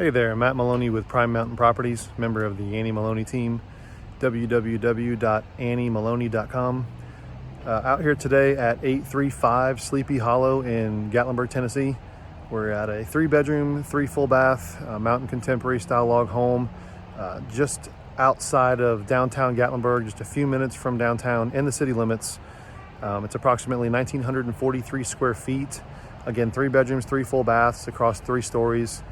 Hey there, Matt Maloney with Prime Mountain Properties, member of the Annie Maloney team, www.anniemaloney.com. Out here today at 835 Sleepy Hollow in Gatlinburg, Tennessee. We're at a 3-bedroom, 3 full bath, mountain contemporary style log home, just outside of downtown Gatlinburg, just a few minutes from downtown in the city limits. It's approximately 1,943 square feet. Again, 3 bedrooms, 3 full baths across 3 stories.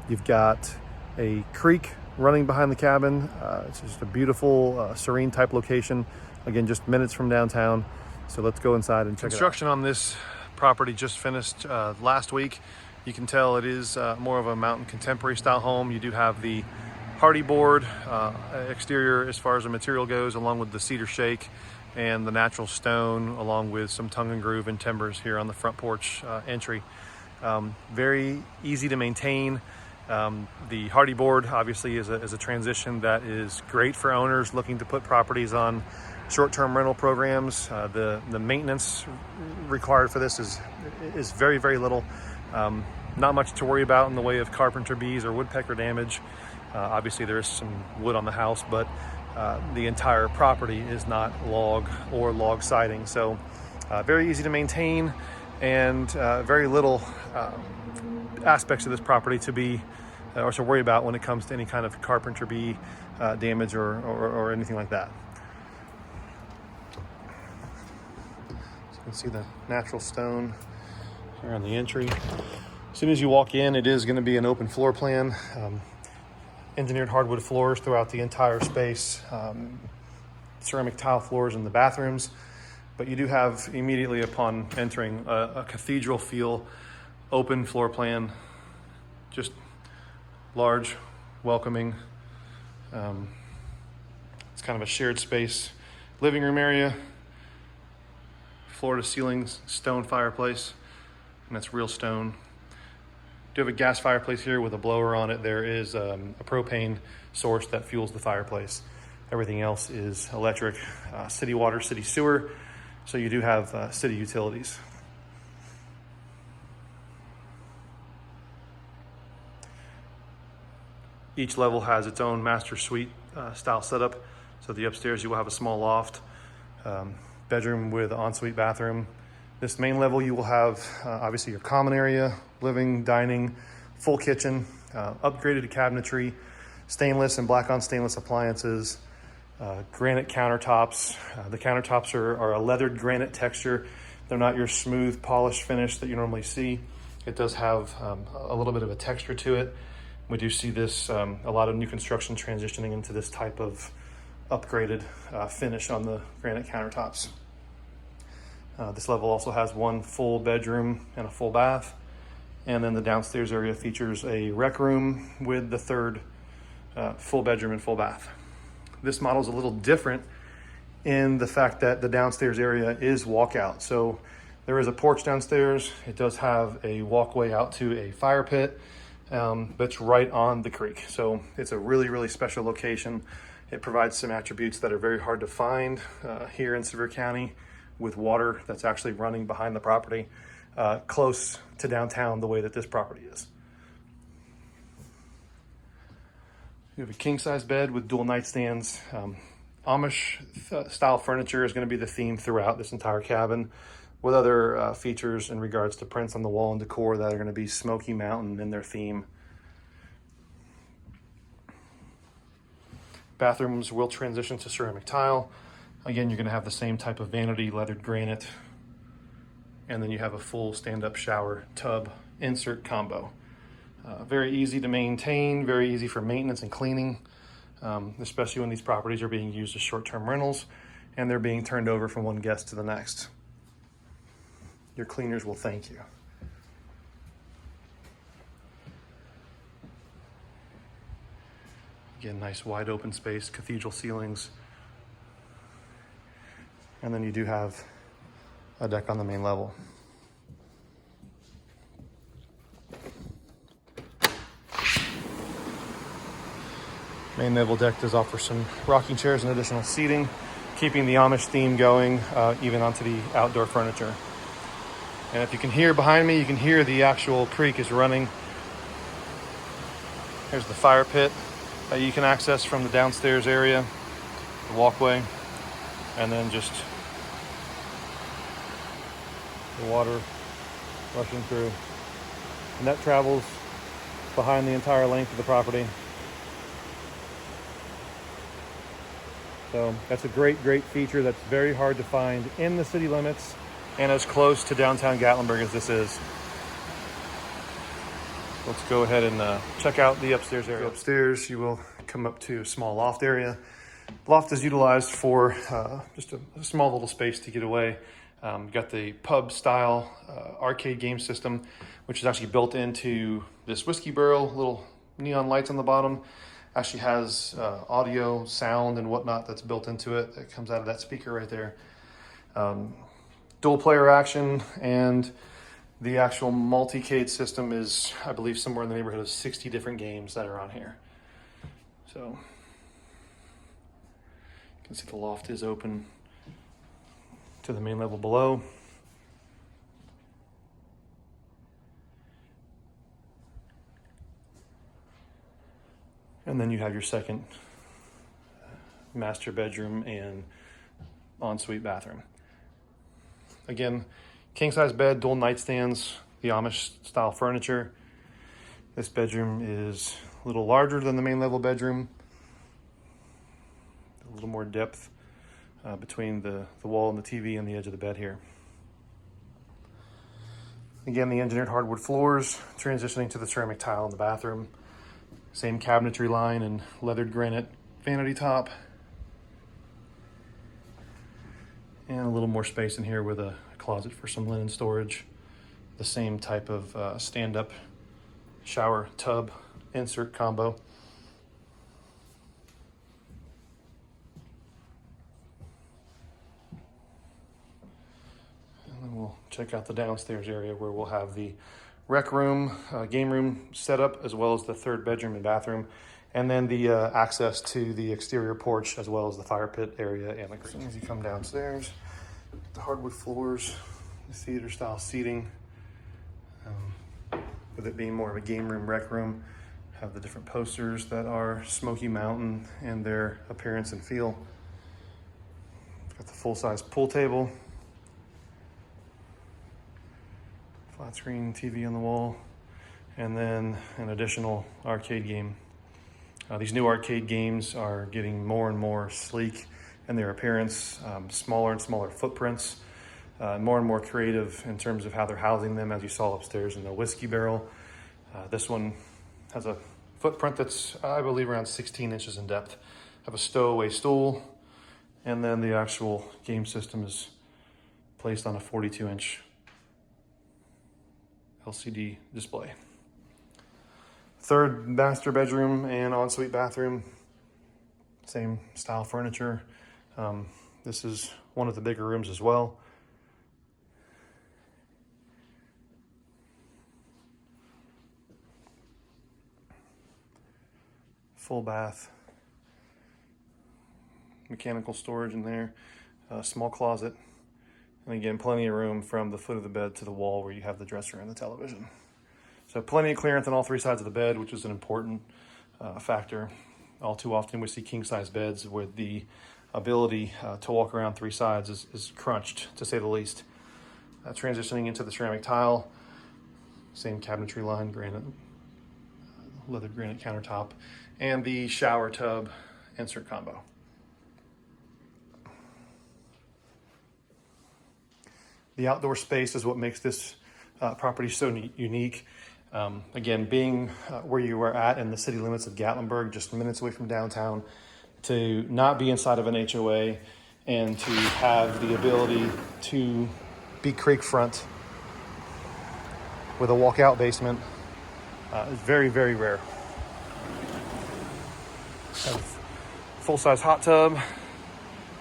You've got a creek running behind the cabin. It's just a beautiful, serene type location. Again, just minutes from downtown. So let's go inside and check it out. Construction on this property just finished last week. You can tell it is more of a mountain contemporary style home. You do have the hardy board exterior as far as the material goes, along with the cedar shake and the natural stone, along with some tongue and groove and timbers here on the front porch entry. Very easy to maintain. The hardy board obviously is a transition that is great for owners looking to put properties on short-term rental programs. The maintenance required for this is very, very little. Not much to worry about in the way of carpenter bees or woodpecker damage. Obviously there is some wood on the house, but the entire property is not log or log siding. So very easy to maintain, and very little aspects of this property to be or to worry about when it comes to any kind of carpenter bee damage or anything like that. So you can see the natural stone here on the entry. As soon as you walk in, it is going to be an open floor plan. Engineered hardwood floors throughout the entire space. Ceramic tile floors in the bathrooms. But you do have, immediately upon entering, a cathedral feel, open floor plan, just large, welcoming. It's kind of a shared space living room area, floor to ceiling stone fireplace, and that's real stone. Do have a gas fireplace here with a blower on it. There is a propane source that fuels the fireplace. Everything else is electric, city water, city sewer. So you do have city utilities. Each level has its own master suite style setup. So the upstairs you will have a small loft, bedroom with ensuite bathroom. This main level you will have obviously your common area, living, dining, full kitchen, upgraded cabinetry, stainless and black on stainless appliances, granite countertops. The countertops are a leathered granite texture. They're not your smooth polished finish that you normally see. It does have a little bit of a texture to it. We do see this, a lot of new construction transitioning into this type of upgraded finish on the granite countertops. This level also has 1 full bedroom and a full bath. And then the downstairs area features a rec room with the 3rd full bedroom and full bath. This model is a little different in the fact that the downstairs area is walkout. So there is a porch downstairs. It does have a walkway out to a fire pit that's right on the creek. So it's a really, really special location. It provides some attributes that are very hard to find here in Sevier County, with water that's actually running behind the property, close to downtown the way that this property is. You have a king-size bed with dual nightstands. Amish style furniture is going to be the theme throughout this entire cabin, with other features in regards to prints on the wall and decor that are going to be Smoky Mountain in their theme. Bathrooms will transition to ceramic tile. Again, you're going to have the same type of vanity, leathered granite, and then you have a full stand-up shower tub insert combo. Very easy to maintain, very easy for maintenance and cleaning, especially when these properties are being used as short-term rentals and they're being turned over from one guest to the next. Your cleaners will thank you. Again, nice wide open space, cathedral ceilings. And then you do have a deck on the main level. Main level deck does offer some rocking chairs and additional seating, keeping the Amish theme going even onto the outdoor furniture. And if you can hear behind me, you can hear the actual creek is running Here's the fire pit that you can access from the downstairs area, the walkway, and then just the water rushing through. And that travels behind the entire length of the property. So that's a great feature that's very hard to find in the city limits and as close to downtown Gatlinburg as this is. Let's go ahead and check out the upstairs area. Upstairs, you will come up to a small loft area. The loft is utilized for just a small little space to get away. You've got the pub style arcade game system, which is actually built into this whiskey barrel, little neon lights on the bottom. Actually has audio, sound, and whatnot that's built into it that comes out of that speaker right there. Dual player action, and the actual multi-cade system is, I believe, somewhere in the neighborhood of 60 different games that are on here. So you can see the loft is open to the main level below. And then you have your second master bedroom and ensuite bathroom. Again, king size bed, dual nightstands, the Amish style furniture. This bedroom is a little larger than the main level bedroom. A little more depth between the wall and the TV and the edge of the bed here. Again, the engineered hardwood floors, transitioning to the ceramic tile in the bathroom. Same cabinetry line and leathered granite vanity top. And a little more space in here with a closet for some linen storage. The same type of stand-up shower tub insert combo. And then we'll check out the downstairs area where we'll have the rec room, game room setup, as well as the third bedroom and bathroom, and then the access to the exterior porch, as well as the fire pit area and the green. As soon as you come downstairs, the hardwood floors, the theater style seating, with it being more of a game room, rec room, have the different posters that are Smoky Mountain and their appearance and feel. Got the full-size pool table, flat screen TV on the wall, and then an additional arcade game. These new arcade games are getting more and more sleek in their appearance, smaller and smaller footprints, more and more creative in terms of how they're housing them, as you saw upstairs in the whiskey barrel. This one has a footprint that's, I believe, around 16 inches in depth. Have a stowaway stool, and then the actual game system is placed on a 42-inch LCD display. Third master bedroom and ensuite bathroom, same style furniture. This is one of the bigger rooms as well. Full bath, mechanical storage in there, small closet, and again, plenty of room from the foot of the bed to the wall where you have the dresser and the television. So plenty of clearance on all three sides of the bed, which is an important factor. All too often we see king-size beds with the ability to walk around three sides is crunched, to say the least. Transitioning into the ceramic tile, same cabinetry line, granite, leather granite countertop, and the shower tub insert combo. The outdoor space is what makes this property so unique. Again, being where you are at in the city limits of Gatlinburg, just minutes away from downtown, to not be inside of an HOA and to have the ability to be creek front with a walkout basement is very, very rare. Have full-size hot tub,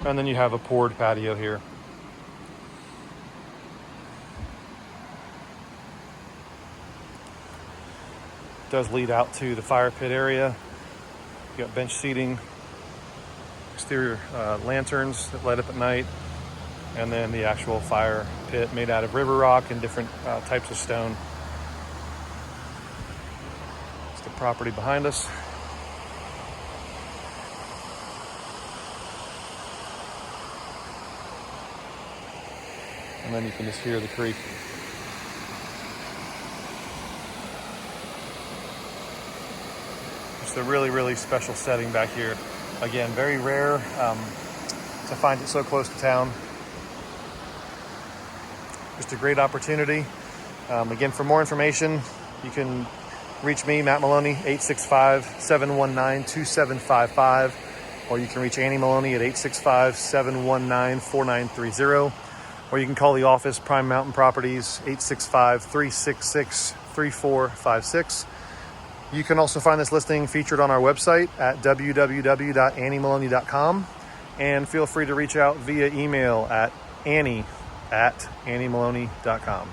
and then you have a poured patio here. Does lead out to the fire pit area. You got bench seating, exterior lanterns that light up at night, and then the actual fire pit made out of river rock and different types of stone. Just a property behind us. And then you can just hear the creek. Just a really, really special setting back here. Again, very rare to find it so close to town. Just a great opportunity. Again, for more information, you can reach me, Matt Maloney, 865-719-2755, or you can reach Annie Maloney at 865-719-4930, or you can call the office, Prime Mountain Properties, 865-366-3456. You can also find this listing featured on our website at www.anniemaloney.com, and feel free to reach out via email at annie@anniemaloney.com.